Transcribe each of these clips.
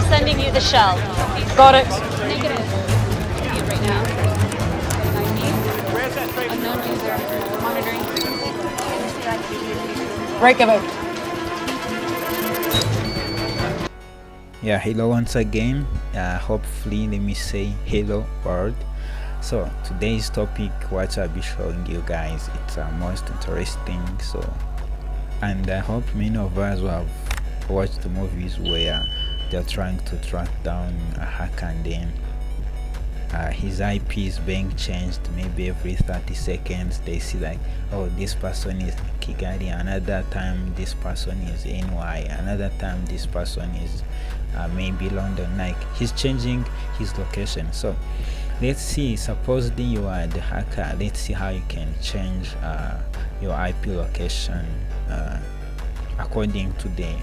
sending you the shell. Got it. Negative. Right now. Unknown user. Monitoring. Breakaway. Yeah, hello once again. Hopefully, let me say hello world. So today's topic, what I'll be showing you guys, it's most interesting. So, and I hope many of us will have watched the movies where they're trying to track down a hacker, and then his IP is being changed. Maybe every 30 seconds they see like, oh, this person is Kigali, another time this person is NY, another time this person is maybe London. Like, he's changing his location. So let's see, supposedly you are the hacker, let's see how you can change your IP location according to the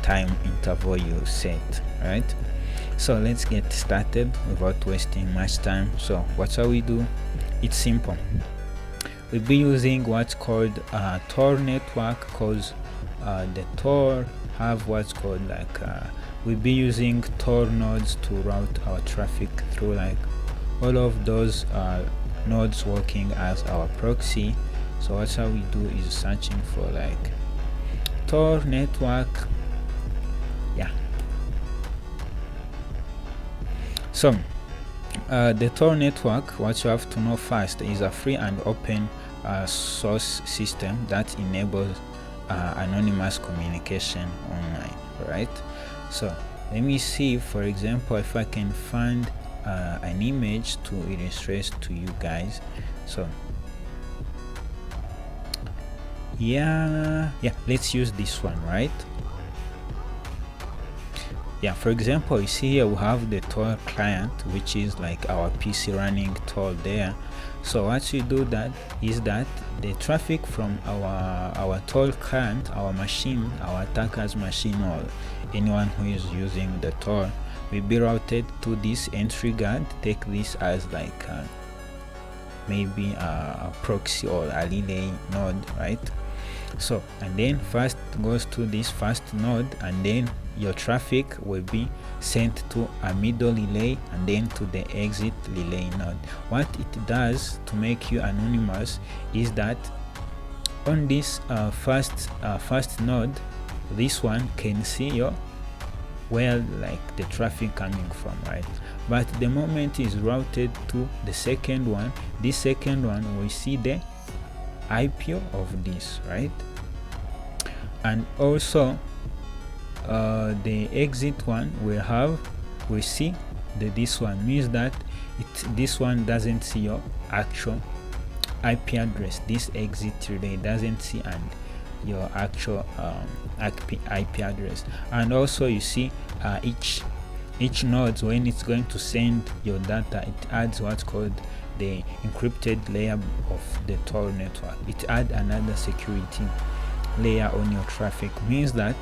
time interval you set, right? So let's get started without wasting much time. So what shall we do? It's simple. We'll be using what's called Tor Network, because the Tor have what's called like we'll be using Tor nodes to route our traffic through like all of those nodes working as our proxy. So what shall we do is searching for like Tor Network. Yeah. So the Tor Network, what you have to know first, is a free and open source system that enables anonymous communication online, right? So let me see, for example, if I can find an image to illustrate to you guys. So yeah, let's use this one, right? Yeah, for example, you see here we have the Tor client, which is like our PC running Tor there. So what we do that is that the traffic from our Tor client, our machine, our attacker's machine, or anyone who is using the Tor, will be routed to this entry guard. Take this as like maybe a proxy or a relay node, right? So, and then first goes to this first node, and then your traffic will be sent to a middle relay and then to the exit relay node. What it does to make you anonymous is that on this first node, this one can see your where like the traffic coming from, right? But the moment is routed to the second one, this second one will see the IP of this, right? And also the exit one will see this one, means that this one doesn't see your actual IP address. This exit relay doesn't see and your actual IP address. And also you see each node, when it's going to send your data, it adds what's called the encrypted layer of the Tor network. It adds another security layer on your traffic, means that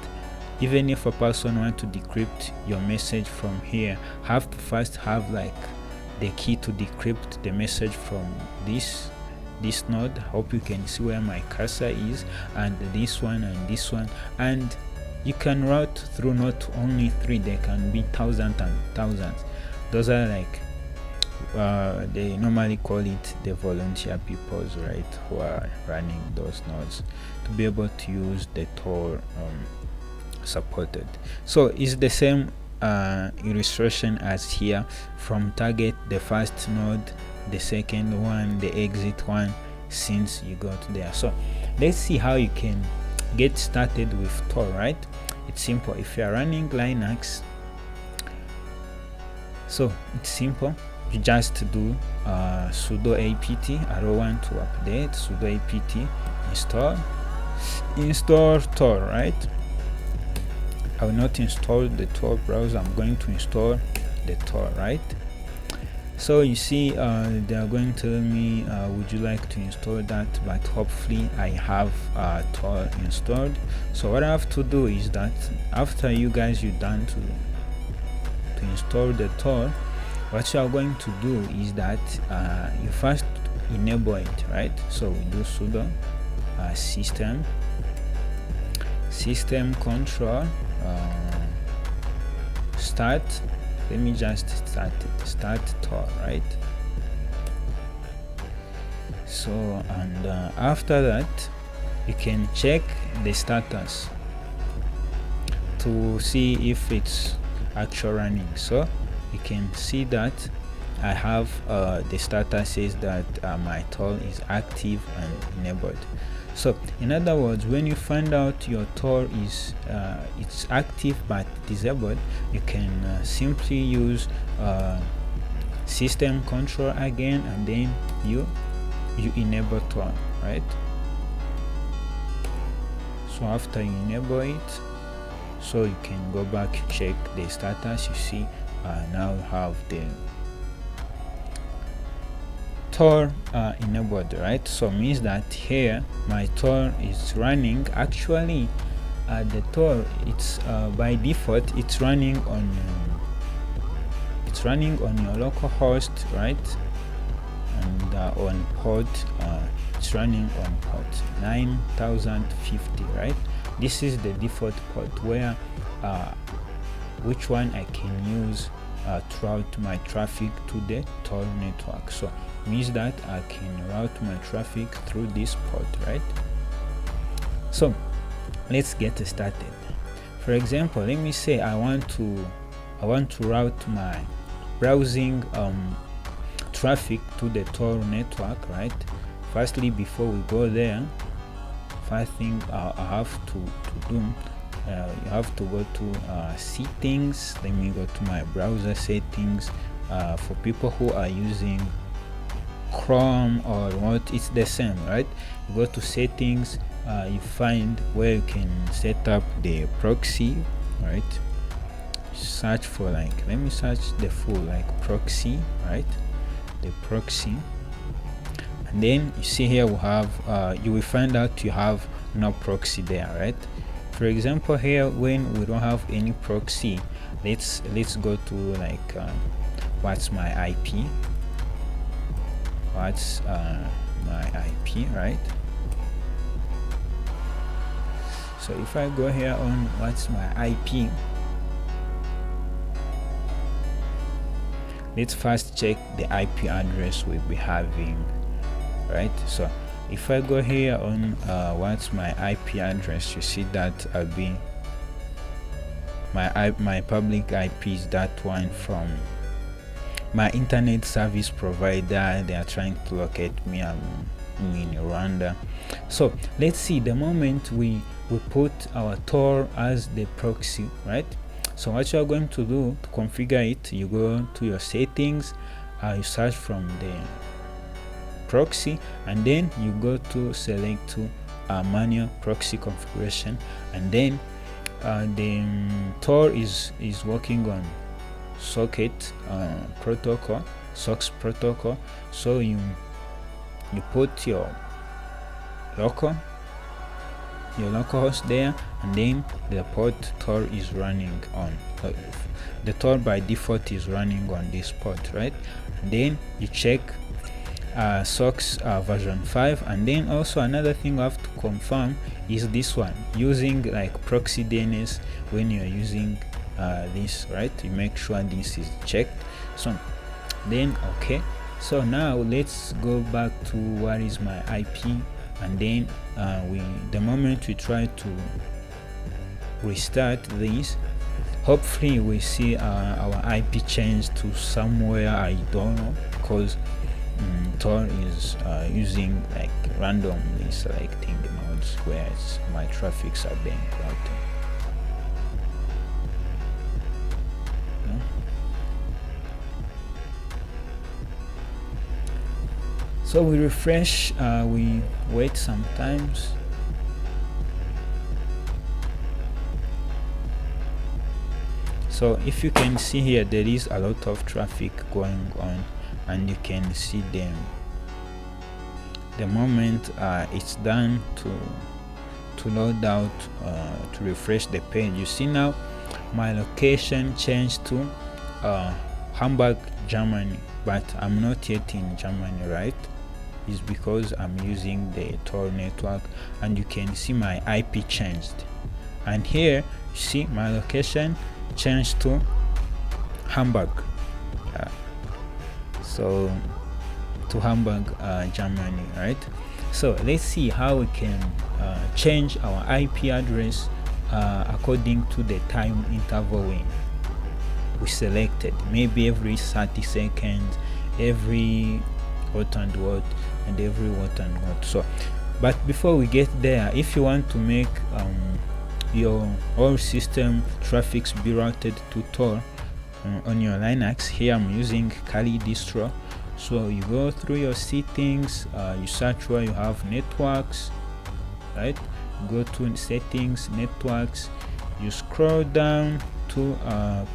even if a person wants to decrypt your message from here, have to first have like the key to decrypt the message from this node. Hope you can see where my cursor is, and this one and this one, and you can route through not only 3, there can be thousands and thousands. Those are like they normally call it the volunteer peoples, right, who are running those nodes to be able to use the Tor supported. So it's the same illustration as here. From target, the first node, the second one, the exit one, since you got there. So let's see how you can get started with Tor, right? It's simple. If you are running Linux, so it's simple. You just do sudo apt arrow1 to update, sudo apt install Tor, right? I will not install the Tor browser, I'm going to install the Tor, right? So you see they are going to tell me would you like to install that, but hopefully I have Tor installed. So what I have to do is that after you guys you're done to install the Tor, what you are going to do is that you first enable it, right? So we do sudo system control start. Let me just start Tor, right? So, and after that you can check the status to see if it's actually running. So you can see that I have the status says that my Tor is active and enabled. So in other words, when you find out your Tor is it's active but disabled, you can simply use system control again, and then you enable Tor, right? So after you enable it, so you can go back, check the status. You see now you have the Tor enabled, right? So means that here my Tor is running. Actually the Tor, it's by default it's running on your local host, right? And on port it's running on port 9050, right? This is the default port where which one I can use to route my traffic to the Tor network. So means that I can route my traffic through this port, right? So let's get started. For example, let me say I want to route my browsing traffic to the Tor network, right? Firstly, before we go there, first thing I have to do, you have to go to settings. Let me go to my browser settings. For people who are using Chrome or what, it's the same, right? You go to settings, you find where you can set up the proxy, right? Search for, like, let me search the full, like, proxy, right? The proxy. And then you see here we have you will find out you have no proxy there, right? For example, here when we don't have any proxy, let's go to, like, what's my IP, what's my IP, right? So if I go here on what's my IP, let's first check the IP address we'll be having, right? So if I go here on what's my IP address, you see that I'll be my public IP is that one from my internet service provider. They are trying to locate me. I'm in Rwanda. So let's see, the moment we put our Tor as the proxy, right? So what you are going to do to configure it, you go to your settings, you search from the proxy, and then you go to select to manual proxy configuration, and then the Tor is working on socket protocol, SOX protocol. So you put your local host there, and then the port Tor is running on. The Tor by default is running on this port, right? And then you check SOX version 5, and then also another thing you have to confirm is this one, using like proxy DNS. When you're using this, right, you make sure this is checked. So then okay, so now let's go back to what is my IP, and then the moment we try to restart this, hopefully we see our IP change to somewhere, I don't know, because Tor is using like randomly selecting the nodes where my traffics are being routed. So we refresh, we wait sometimes. So if you can see here, there is a lot of traffic going on, and you can see them the moment it's done to load out, to refresh the page. You see now my location changed to Hamburg, Germany, but I'm not yet in Germany, right? Is because I'm using the Tor network, and you can see my IP changed, and here you see my location changed to Hamburg. So to Hamburg, Germany, right? So let's see how we can change our IP address according to the time interval we selected. Maybe every 30 seconds, every what and what, and every what and what. So but before we get there, if you want to make your whole system traffics be routed to Tor on your Linux, here I'm using Kali distro. So you go through your settings, you search where you have networks, right? Go to settings, networks, you scroll down to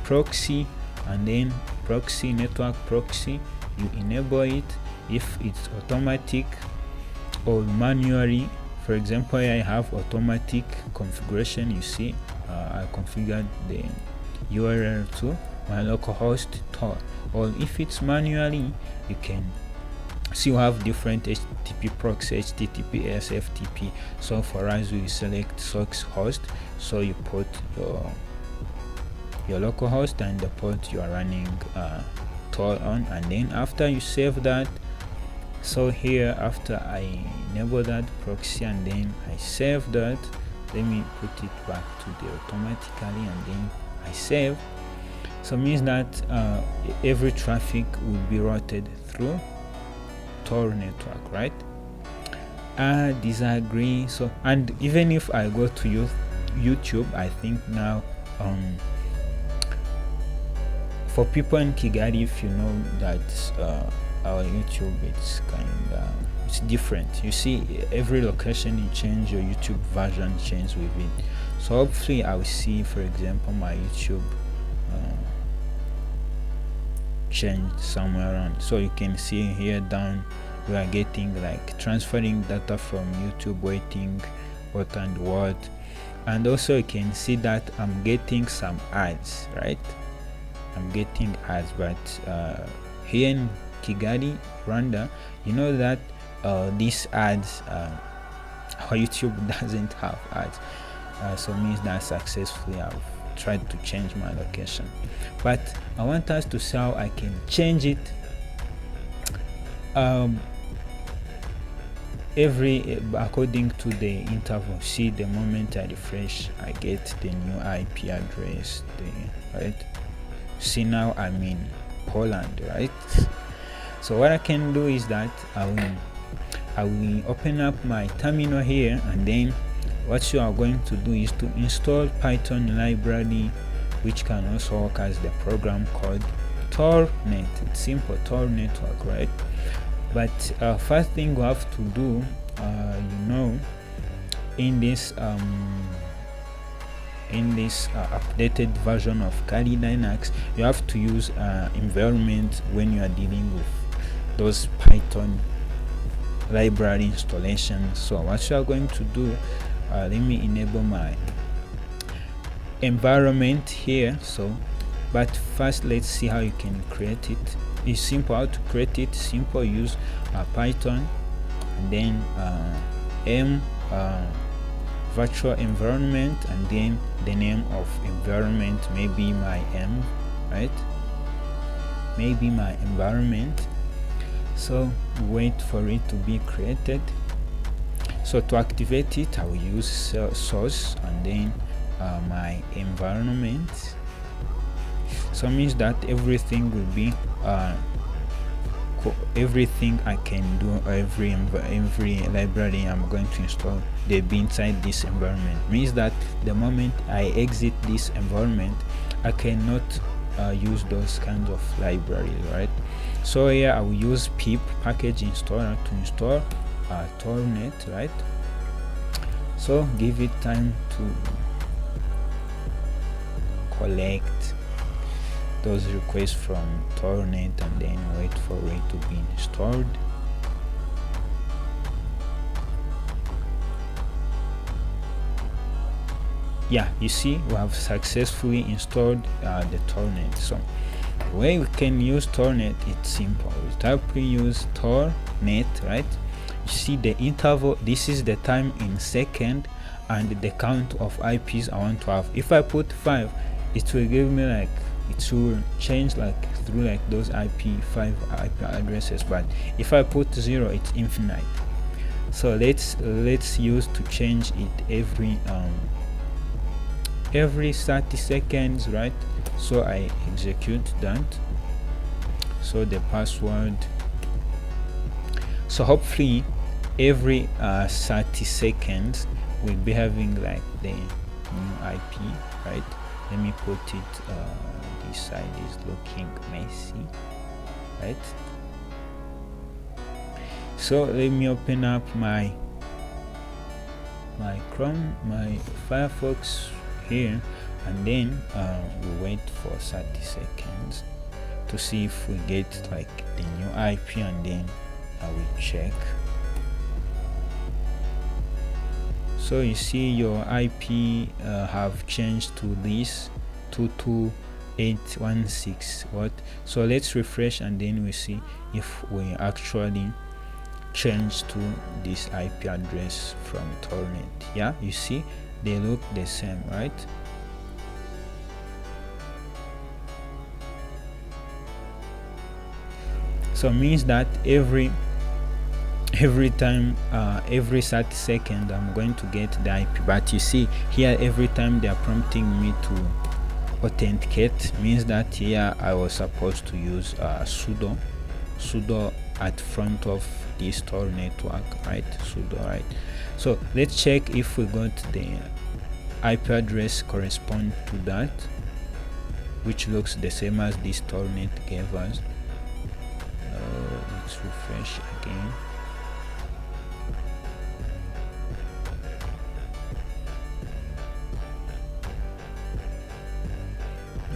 proxy, and then proxy, network proxy, you enable it. If it's automatic or manually, for example, I have automatic configuration. You see, I configured the URL to my localhost Tor. Or if it's manually, you can see you have different HTTP proxy, HTTPS, FTP. So for us, we select source host. So you put your localhost and the port you are running Tor on, and then after you save that, so here after I enable that proxy and then I save that, let me put it back to the automatically, and then I save. So means that every traffic will be routed through Tor network, right? I disagree. So, and even if I go to YouTube, I think now for people in Kigali, if you know that our YouTube, it's it's different. You see, every location you change, your YouTube version change with it. So hopefully I will see, for example, my YouTube change somewhere around. So you can see here down we are getting like transferring data from YouTube, waiting what and what, and also you can see that I'm getting some ads, right? I'm getting ads, but here in Kigali, Rwanda, you know that these ads, YouTube doesn't have ads, so means that successfully I've tried to change my location. But I want us to see how I can change it according to the interval. See, the moment I refresh, I get the new IP address, right? See, now I'm in Poland, right? So what I can do is that I will open up my terminal here, and then what you are going to do is to install Python library, which can also work as the program called Tornet. It's simple, Tor Network, right? But first thing we have to do, in this updated version of Kali Linux, you have to use environment when you are dealing with those Python library installations. So what you are going to do, let me enable my environment here. So but first let's see how you can create it. It's simple how to create it. Simple, use Python, and then virtual environment, and then the name of environment, maybe my right? Maybe my environment. So wait for it to be created. So to activate it, I will use source and then my environment. So means that everything will be everything I can do, every library I'm going to install, they'll be inside this environment. Means that the moment I exit this environment, I cannot use those kinds of libraries, right? So here I will use pip package installer to install Tornet, right? So give it time to collect those requests from Tornet, and then wait for it to be installed. Yeah, you see, we have successfully installed the Tornet. So the way we can use Tornet, it's simple. We type use Tornet, right? You see the interval, this is the time in second and the count of IPs I want to have. If I put 5, it will give me like it will change like through like those IP5 IP addresses, but if I put 0, it's infinite. So let's use to change it every 30 seconds, right? So I execute that. So the password, so hopefully every 30 seconds we'll be having like the new IP, right? Let me put it, this side is looking messy, right? So let me open up my Chrome, my Firefox here, and then we wait for 30 seconds to see if we get like the new IP, and then I will check. So you see your IP have changed to this 22816 what. So let's refresh, and then we see if we actually change to this IP address from Tor Net. Yeah, you see they look the same, right? So means that every time every 30 seconds I'm going to get the IP. But you see here, every time they are prompting me to authenticate, means that here I was supposed to use sudo at front of this Tor network, right? Sudo, right? So let's check if we got the IP address correspond to that, which looks the same as this Tor net gave us. Let's refresh again.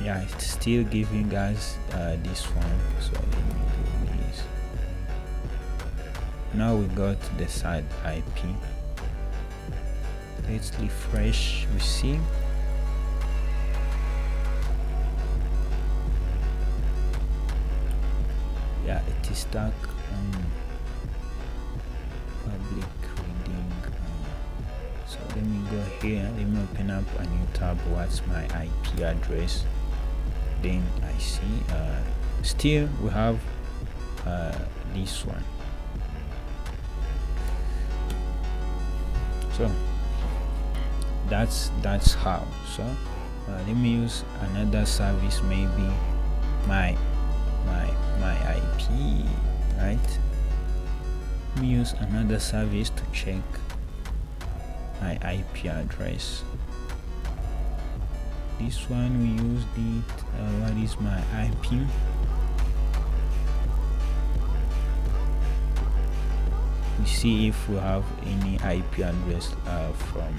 Yeah, it's still giving us this one. So let me do this. Now we got the side IP. Let's refresh. We see yeah, it is stuck on public reading. So let me go here, let me open up a new tab. What's my IP address? Then I see still we have this one. So that's how. So let me use another service, maybe my IP, right? Let me use another service to check my IP address. This one we used it. What is my IP? We see if we have any IP address from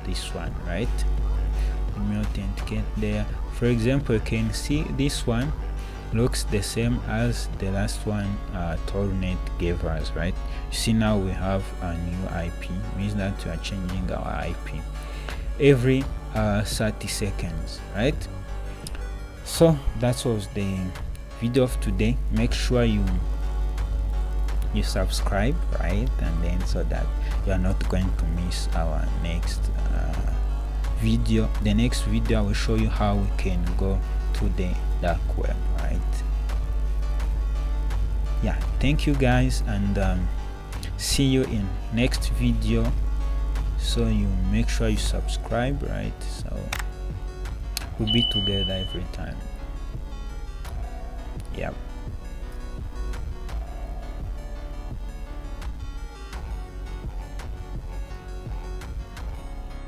this one, right? Let me authenticate there. For example, you can see this one looks the same as the last one Tor Net gave us, right? You see now we have a new IP, means that we are changing our IP every 30 seconds, right? So that was the video of today. Make sure you subscribe, right? And then so that you are not going to miss our next video. The next video I will show you how we can go to the dark web, right? Yeah, thank you guys, and see you in next video. So you make sure you subscribe, right? So we'll be together every time. Yeah.